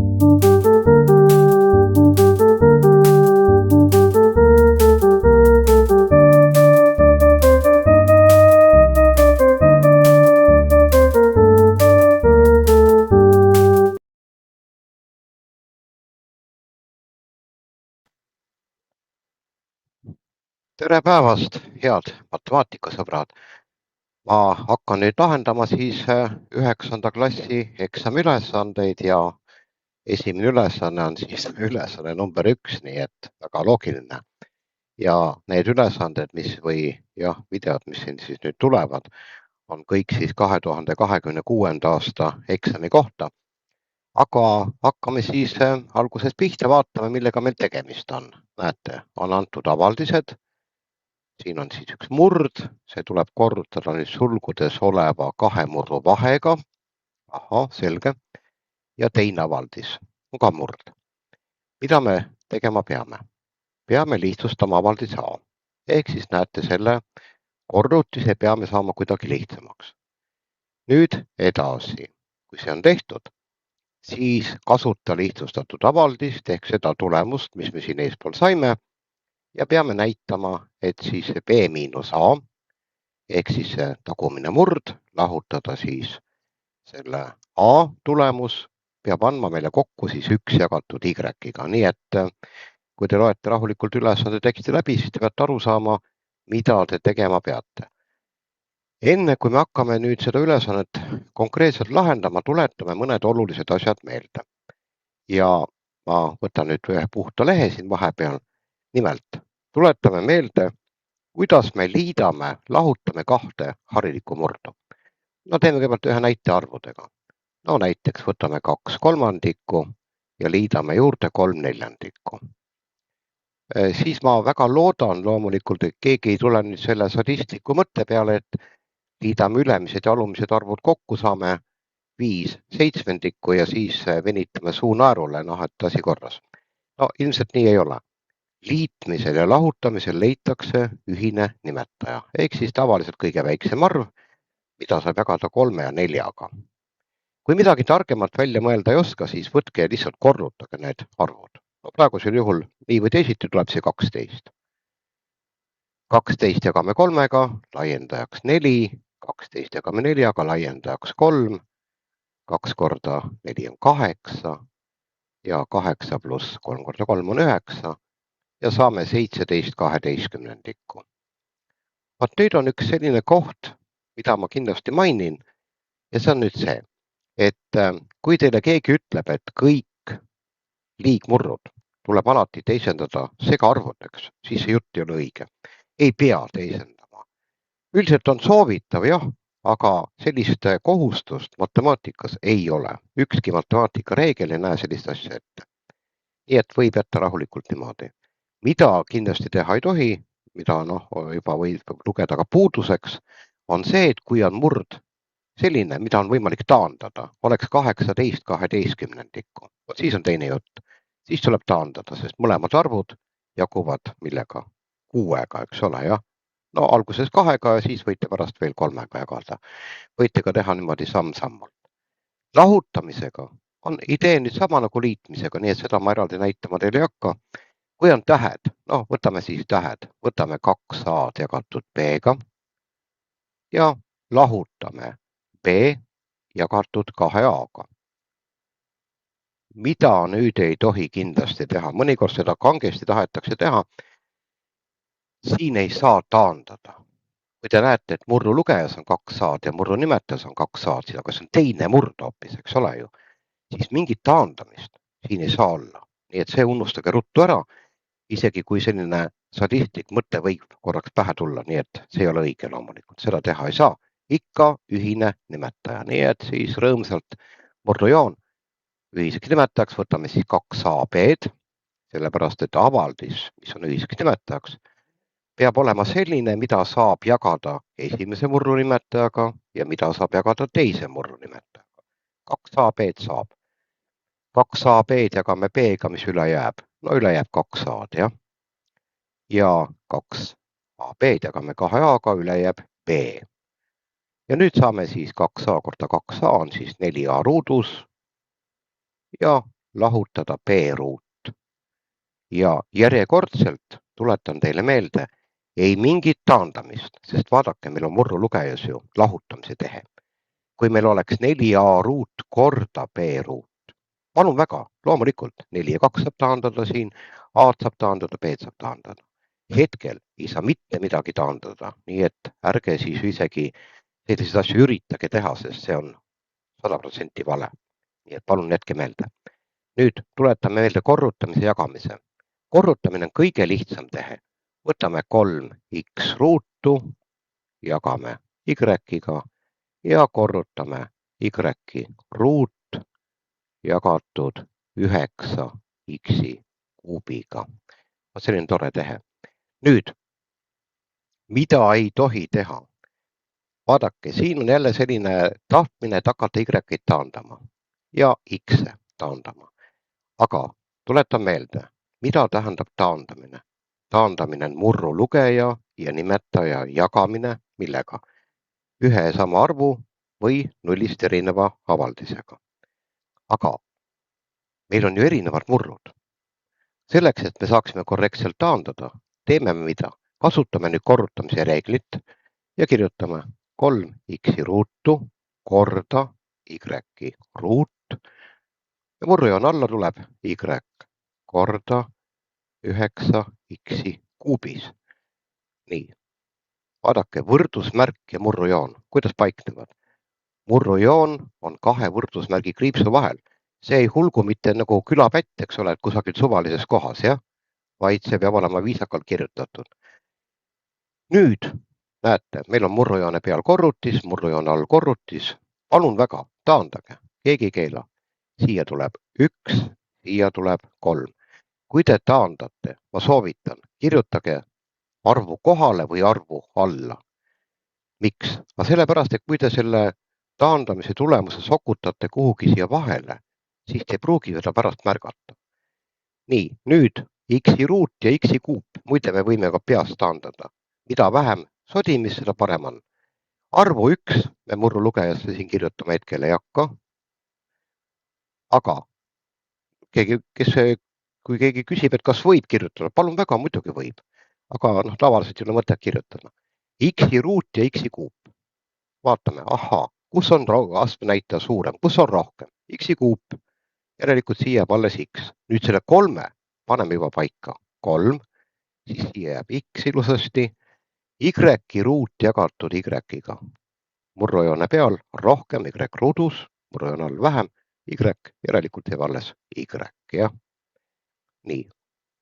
Tere päevast, head matemaatikasõbrad! Ma hakkan nüüd lahendama siis 9. klassi eksamiülesandeid ja esimene ülesanne on siis ülesanne number 1, nii et väga loogiline. Ja need ülesanded, videod, mis siin siis nüüd tulevad, on kõik siis 2026. aasta eksami kohta. Aga hakkame siis alguses pihta, vaatame, millega meil tegemist on. Näete, on antud avaldised. Siin on siis üks murd, see tuleb korrutada nüüd sulgudes oleva 2 murru vahega. Ahah, selge. Ja teine avaldis on ka murd. Mida me tegema peame? Peame lihtsustama avaldise A. Ehk siis näete selle korrutise peame saama kuidagi lihtsamaks. Nüüd edasi, kui see on tehtud, siis kasuta lihtsustatud avaldist ehk seda tulemust, mis me siin eespool saime. Ja peame näitama, et siis B miinus A, ehk siis see tagumine murd, lahutada siis selle A tulemus, peab andma meile kokku siis 1 jagatud Y-ga. Nii et kui te loete rahulikult ülesande teksti läbi, siis te peate aru saama, mida te tegema peate. Enne kui me hakkame nüüd seda ülesannet konkreetselt lahendama, tuletame mõned olulised asjad meelde. Ja ma võtan nüüd ühe puhta lehe siin vahepeal. Nimelt, tuletame meelde, kuidas me liidame, lahutame 2 harilikku murdu. No teeme kõigepealt ühe näite arvudega. No näiteks võtame 2/3 ja liidame juurde 3/4. Siis ma väga loodan loomulikult, et keegi ei tule nüüd selle sadistliku mõtte peale, et liidame ülemised ja alumised arvud kokku, saame 5/7 ja siis venitame suu naerule, et asi korras. No ilmselt nii ei ole. Liitmisel ja lahutamisel leitakse ühine nimetaja, ehk siis tavaliselt kõige väiksem arv, mida saab jagada 3 ja 4-ga. Kui midagi targemat välja mõelda ei oska, siis võtke ja lihtsalt korrutage need arvud. No praegusel juhul nii või teisiti tuleb see 12. 12 jagame 3-ga, laiendajaks 4, 12 jagame 4-ga, laiendajaks 3, 2 korda 4 on 8 ja 8 pluss 3 korda 3 on 9. Ja saame 17/12. Vaat nüüd on üks selline koht, mida ma kindlasti mainin, ja see on nüüd see, et kui teile keegi ütleb, et kõik liigmurrud tuleb alati teisendada segaarvudeks, siis see jutt ei ole õige. Ei pea teisendama. Üldiselt on soovitav, jah, aga sellist kohustust matemaatikas ei ole. Ükski matemaatika reegel ei näe sellist asja ette. Nii et võib jätta rahulikult niimoodi. Mida kindlasti teha ei tohi, mida juba võib lugeda ka puuduseks, on see, et kui on murd selline, mida on võimalik taandada, oleks 18/12. Siis on teine jutt. Siis tuleb taandada, sest mõlemad arvud jaguvad millega? 6-ga, eks ole, jah? No alguses 2-ga ja siis võite pärast veel 3-ga jagada. Võite ka teha niimoodi samm-sammalt. Lahutamisega on idee nüüd sama nagu liitmisega, nii et seda ma eraldi näitama teile ei hakka. Kui on tähed, võtame siis tähed, võtame 2A jagatud B-ga ja lahutame B jagatud 2A-ga. Mida nüüd ei tohi kindlasti teha? Mõnikord seda kangesti tahetakse teha. Siin ei saa taandada. Kui te näete, et murru lugejas on 2A-d ja murru nimetajas on 2A-d, aga see on teine murd hoopis, eks ole ju, siis mingit taandamist siin ei saa olla. Nii et see unustage ruttu ära. Isegi kui selline sadistlik mõte võib korraks pähe tulla, nii et see ei ole õige loomulikult, seda teha ei saa. Ikka ühine nimetaja, nii et siis rõõmsalt murrujoon ühiseks nimetajaks võtame siis 2AB-d, sellepärast et avaldis, mis on ühiseks nimetajaks, peab olema selline, mida saab jagada esimese murru nimetajaga ja mida saab jagada teise murru nimetajaga. 2AB-d saab. 2AB-d jagame B-ga, mis üle jääb. No üle jääb 2A-d, jah. Ja 2AB-d jagame 2A-ga, üle jääb B. Ja nüüd saame siis 2A korda 2A on siis 4A ruudus. Ja lahutada B-ruut. Ja järjekordselt tuletan teile meelde, ei mingit taandamist, sest vaadake, meil on murru lugejas ju lahutamise tehe. Kui meil oleks 4a ruut korda B-ruut, palun väga, loomulikult 4 ja 2 saab taandada siin, A-d saab taandada, B-d saab taandada. Hetkel ei saa mitte midagi taandada, nii et ärge siis isegi selliseid asju üritage teha, sest see on 100% vale. Nii et palun jätke meelde. Nüüd tuletame meelde korrutamise ja jagamise. Korrutamine on kõige lihtsam tehe. Võtame 3x ruutu, jagame y-ga ja korrutame y ruut jagatud 9x kuubiga. Selline tore tehe. Nüüd, mida ei tohi teha? Vaadake, siin on jälle selline tahtmine, et hakata y-id taandama ja x-e taandama. Aga tuletan meelde, mida tähendab taandamine? Taandamine on murru lugeja ja nimetaja jagamine millega? Ühe ja sama arvu või nullist erineva avaldisega. Aga meil on ju erinevad murrud. Selleks, et me saaksime korrektselt taandada, teeme me mida? Kasutame nüüd korrutamise reeglit ja kirjutame 3x ruutu korda y ruut. Ja murrujoon alla tuleb y korda 9x kuubis. Nii, vaadake, võrdusmärk ja murrujoon, kuidas paiknevad? Murrujoon on kahe võrdusmärgi kriipsu vahel. See ei hulgu mitte nagu külapätt, eks ole, kusagil suvalises kohas, jah? Vaid see peab olema viisakalt kirjutatud. Nüüd näete, meil on murrujoone peal korrutis, murrujoone all korrutis. Palun väga, taandage, keegi ei keela. Siia tuleb 1, siia tuleb 3. Kui te taandate, ma soovitan, kirjutage arvu kohale või arvu alla. Miks? Sellepärast, et kui te selle taandamise tulemuse sokutate kuhugi siia vahele, siis te ei pruugi seda pärast märgata. Nii, nüüd x-i ruut ja x-i kuup. Muide, me võime ka peast taandada. Mida vähem sodimist, seda parem on. Arvu 1 me murru lugejasse siin kirjutama hetkel ei hakka. Aga kui keegi küsib, et kas võib kirjutada, palun väga, muidugi võib. Aga tavaliselt ei ole mõtet kirjutada. X-i ruut ja x-i kuup. Vaatame, kus on astmenäitaja suurem, kus on rohkem? X-i kuup. Järelikult siia jääb alles x. Nüüd selle 3 paneme juba paika. 3, siis siia jääb x ilusasti. Y ruut jagatud y-ga. Murrujoone peal rohkem y ruudus, murrujoone all vähem y, järelikult jääb alles y, jah. Nii,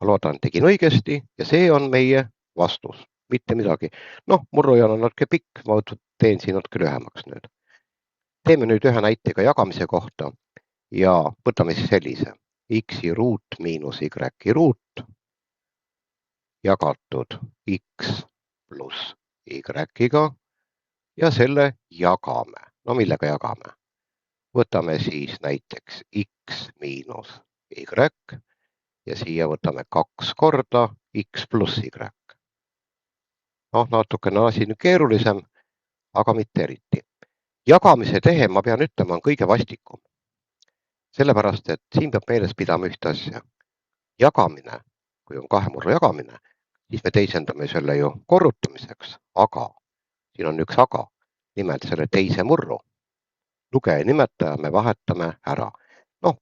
ma loodan, tegin õigesti ja see on meie vastus. Mitte midagi. Murrujoon on natuke pikk, ma teen siin natuke lühemaks nüüd. Teeme nüüd ühe näitega jagamise kohta ja võtame siis sellise. X-i ruut miinus y ruut jagatud x pluss y-ga ja selle jagame. Millega jagame? Võtame siis näiteks x miinus y ja siia võtame 2 korda x pluss y. Natukene asi nüüd keerulisem, aga mitte eriti. Jagamise tehe, ma pean ütlema, on kõige vastikum. Sellepärast, et siin peab meeles pidama ühte asja. Jagamine, kui on kahe murru jagamine, siis me teisendame selle ju korrutamiseks, aga siin on üks aga, nimelt selle teise murru. Lugeja nimetaja me vahetame ära.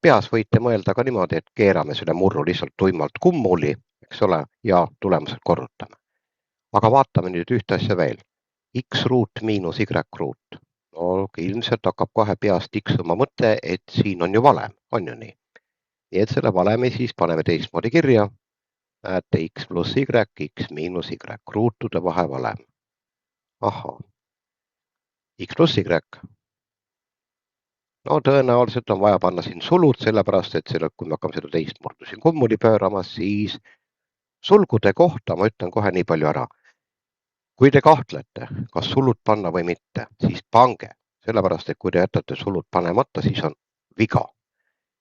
Peas võite mõelda ka niimoodi, et keerame selle murru lihtsalt tuimalt kummuli, eks ole, ja tulemused korrutame. Aga vaatame nüüd ühte asja veel. X ruut miinus y ruut. Ilmselt hakkab kohe peast tiksuma mõte, et siin on ju valem, on ju nii. Nii et selle valemi siis paneme teistmoodi kirja. Näete x pluss y, x miinus y, ruutude vahevalem. X pluss y. Tõenäoliselt on vaja panna siin sulud, sellepärast, et kui me hakkame seda teist murdu siin kummuli pöörama, siis sulgude kohta ma ütlen kohe nii palju ära. Kui te kahtlete, kas sulud panna või mitte, siis pange. Sellepärast, et kui te jätate sulud panemata, siis on viga.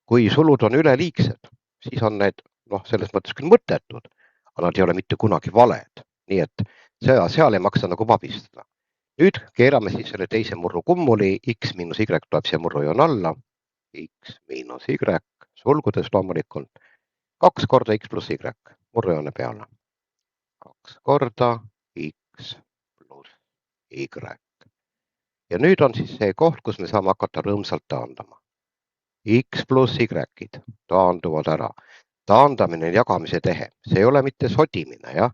Kui sulud on üleliigsed, siis on need selles mõttes küll mõttetud, aga nad ei ole mitte kunagi valed. Nii et seal ei maksa nagu vabistada. Nüüd keerame siis selle teise murru kummuli, x miinus y tuleb siia murrujoon alla, x miinus y, sulgudes loomulikult 2 korda x pluss y murrujoone peale. 2 korda x pluss y. Ja nüüd on siis see koht, kus me saame hakata rõõmsalt taandama. X pluss y-id taanduvad ära. Taandamine on jagamise tehe. See ei ole mitte sodimine, jah.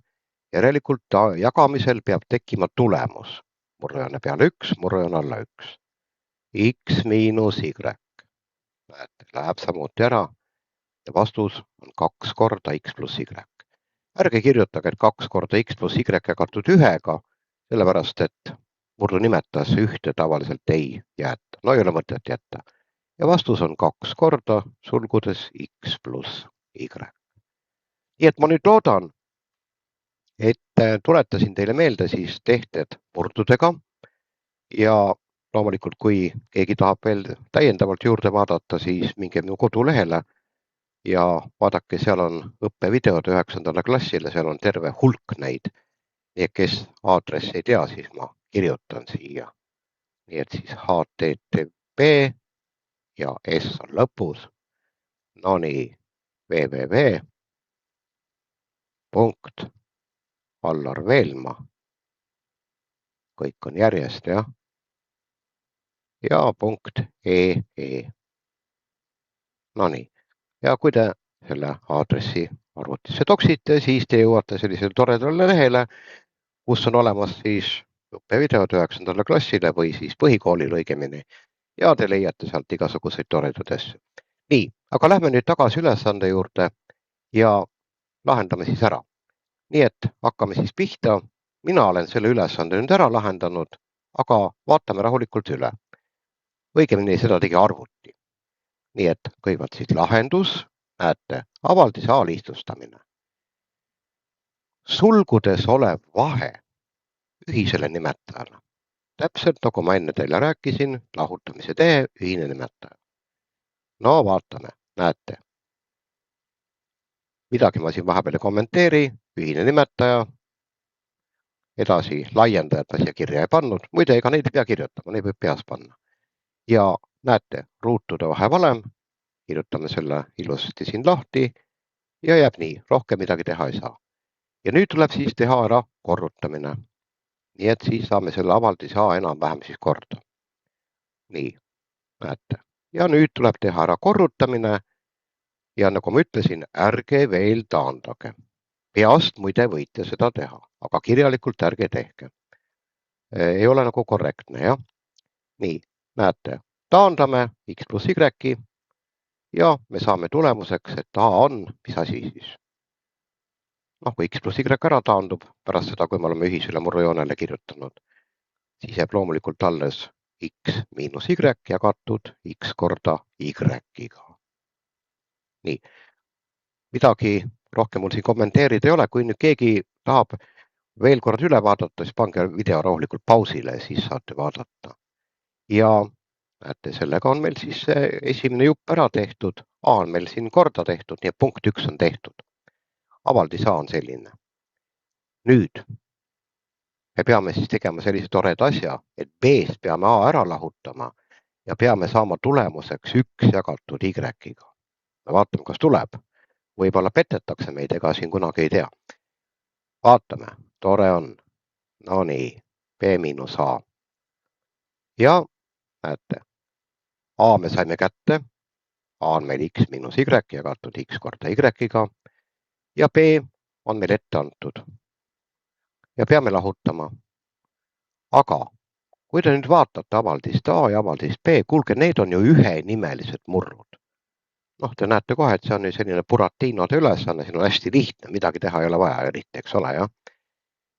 Järelikult jagamisel peab tekkima tulemus. Murrujoone peale 1, murrujoone alla 1. X miinus y. Näete, läheb samuti ära. Ja vastus on 2 korda x pluss y. Ärge kirjutage, et 2 korda x pluss y jagatud 1-ga, sellepärast, et murdu nimetajasse 1 tavaliselt ei jäeta. No ei ole mõtet jätta. Ja vastus on 2 korda sulgudes x pluss y. Nii et ma nüüd loodan, et tuletasin teile meelde siis tehted murdudega ja loomulikult, kui keegi tahab veel täiendavalt juurde vaadata, siis minge minu kodulehele ja vaadake, seal on õppevideod 9. klassile, seal on terve hulk neid. Nii et kes aadressi ei tea, siis ma kirjutan siia. Nii et siis http ja s on lõpus. No nii, www. Allar Veelma. Kõik on järjest, jah. Ja .ee. No nii. Ja kui te selle aadressi arvutisse toksite, siis te jõuate sellisele toredale lehele, kus on olemas siis õppevideod 9. klassile või siis põhikoolile õigemini. Ja te leiate sealt igasuguseid toredaid asju. Nii, aga lähme nüüd tagasi ülesande juurde ja lahendame siis ära. Nii et hakkame siis pihta. Mina olen selle ülesande nüüd ära lahendanud, aga vaatame rahulikult üle. Õigemini seda tegi arvuti. Nii et kõigepealt siis lahendus, näete, avaldise A lihtsustamine. Sulgudes olev vahe ühisele nimetajale. Täpselt nagu ma enne teile rääkisin, lahutamise tehe, ühine nimetaja. No vaatame, näete. Midagi ma siin vahepeal ei kommenteeri, ühine nimetaja. Edasi laiendajad ma siia kirja ei pannud, muide ega neid ei pea kirjutama, neid võib peas panna. Ja näete, ruutude vahevalem, kirjutame selle ilusasti siin lahti ja jääb nii, rohkem midagi teha ei saa. Ja nüüd tuleb siis teha ära korrutamine. Nii et siis saame selle avaldise A enam-vähem siis korda. Nii, näete. Ja nüüd tuleb teha ära korrutamine ja nagu ma ütlesin, ärge veel taandage. Peast muide võite seda teha, aga kirjalikult ärge tehke. Ei ole nagu korrektne, jah. Nii, näete, taandame x pluss y ja me saame tulemuseks, et A on, mis asi siis? Noh, kui x pluss y ära taandub pärast seda, kui me oleme ühisele murrujoonele kirjutanud, siis jääb loomulikult alles x miinus y jagatud x korda y-ga. Nii, midagi rohkem mul siin kommenteerida ei ole, kui nüüd keegi tahab veel kord üle vaadata, siis pange video rahulikult pausile, siis saate vaadata. Ja näete, sellega on meil siis esimene jupp ära tehtud. A on meil siin korda tehtud, nii et punkt 1 on tehtud. Avaldis A on selline. Nüüd me peame siis tegema sellise toreda asja, et B-st peame A ära lahutama ja peame saama tulemuseks 1 jagatud y-ga. Vaatame, kas tuleb. Võib-olla petetakse meid, ega siin kunagi ei tea. Vaatame, tore on. No nii, B miinus A. Ja näete, A me saime kätte. A on meil x miinus y jagatud x korda y-ga. Ja B on meil ette antud. Ja peame lahutama. Aga kui te nüüd vaatate avaldist A ja avaldist B, kuulge, need on ju ühenimelised murrud. Noh, te näete kohe, et see on selline Buratinode ülesanne, siin on hästi lihtne, midagi teha ei ole vaja eriti, eks ole, jah.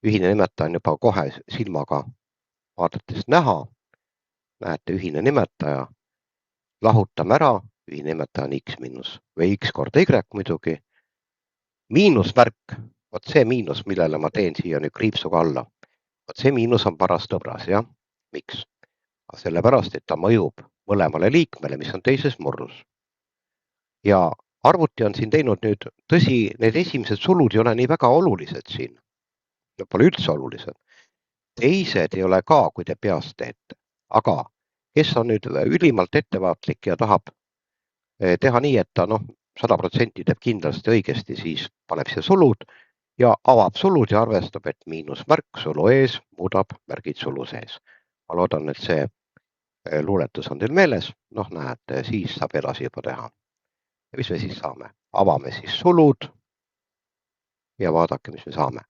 Ühine nimetaja on juba kohe silmaga vaadates näha. Näete, ühine nimetaja. Lahutame ära, ühine nimetaja on x miinus või x korda y muidugi. Miinusmärk, vot see miinus, millele ma teen siia nüüd kriipsuga alla. Vot see miinus on paras tõbras, jah. Miks? Sellepärast, et ta mõjub mõlemale liikmele, mis on teises murrus. Ja arvuti on siin teinud nüüd, tõsi, need esimesed sulud ei ole nii väga olulised siin. Need pole üldse olulised. Teised ei ole ka, kui te peast teete. Aga kes on nüüd ülimalt ettevaatlik ja tahab teha nii, et ta 100% teeb kindlasti õigesti, siis paneb siia sulud ja avab sulud ja arvestab, et miinusmärk sulu ees muudab märgid sulu sees. Ma loodan, et see luuletus on teil meeles. Näete, siis saab edasi juba teha. Ja mis me siis saame? Avame siis sulud ja vaadake, mis me saame.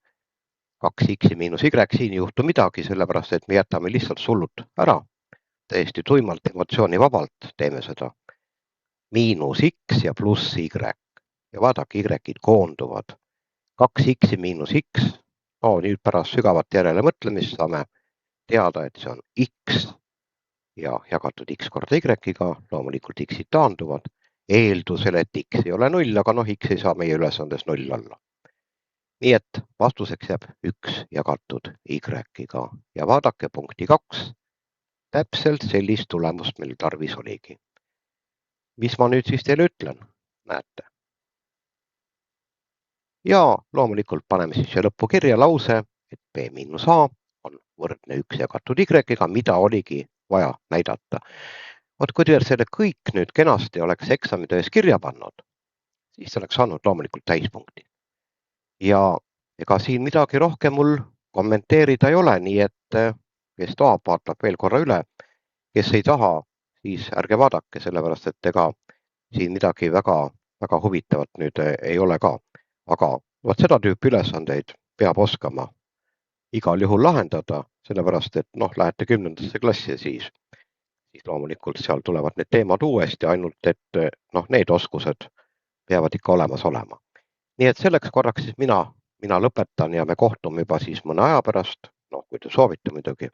2x miinus y, siin ei juhtu midagi, sellepärast et me jätame lihtsalt sulud ära. Täiesti tuimalt, emotsioonivabalt teeme seda. Miinus x ja pluss y. Ja vaadake, y-id koonduvad. 2x miinus x. Nüüd pärast sügavat järele mõtlemist saame teada, et see on x ja jagatud x korda y-ga. Loomulikult x-id taanduvad. Eeldusel, et x ei ole 0, aga x ei saa meie ülesandes 0 olla. Nii et vastuseks jääb 1 jagatud y-ga ja vaadake punkti 2. Täpselt sellist tulemust meil tarvis oligi. Mis ma nüüd siis teile ütlen? Näete. Ja loomulikult paneme siis siia lõppu kirja lause, et b miinus a on võrdne 1 jagatud y-ga, mida oligi vaja näidata. Kui te selle kõik nüüd kenasti oleks eksamitöös kirja pannud, siis oleks saanud loomulikult täispunkti. Ja ega siin midagi rohkem mul kommenteerida ei ole, nii et kes tahab, vaatab veel korra üle. Kes ei taha, siis ärge vaadake, sellepärast et ega siin midagi väga huvitavat nüüd ei ole ka. Aga seda tüüpi ülesandeid peab oskama igal juhul lahendada, sellepärast et lähete 10. klassi ja siis loomulikult seal tulevad need teemad uuesti, ainult et need oskused peavad ikka olemas olema. Nii et selleks korraks siis mina lõpetan ja me kohtume juba siis mõne aja pärast, kui te soovite muidugi.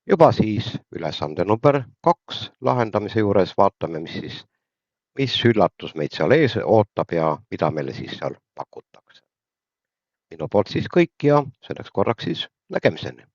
Juba siis ülesande number 2 lahendamise juures vaatame, mis üllatus meid seal ees ootab ja mida meile siis seal pakutakse. Minu poolt siis kõik ja selleks korraks siis nägemiseni.